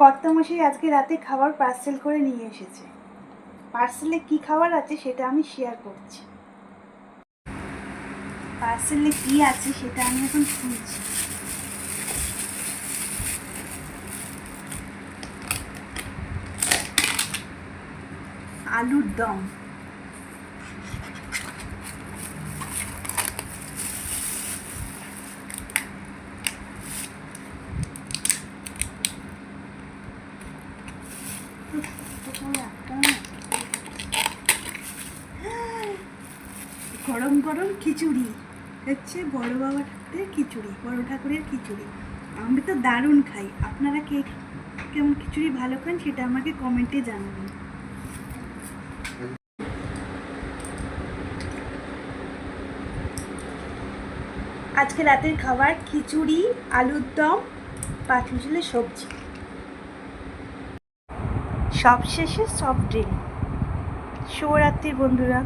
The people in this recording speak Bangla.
কর্তামশাই আজকে রাতে খাবার পার্সেল করে নিয়ে এসেছে। পার্সেলে কি খাবার আছে সেটা আমি শেয়ার করছি। পার্সেলে কি আছে সেটা আমি এখন খুলছি। আলুর দম, গরম গরম খিচুড়ি হচ্ছে বড় বাবা ঠাকুরের খিচুড়ি, বড় ঠাকুরের খিচুড়ি। আমি তো দারুণ খাই। আপনারা কে কেমন খিচুড়ি ভালো খান সেটা আমাকে কমেন্টে জানাবেন। আজকে রাতের খাবার খিচুড়ি, আলুর দম, পাঁচমিশালি সবজি, সবশেষে সফট ড্রিঙ্ক। শুভরাত্রির বন্ধুরা।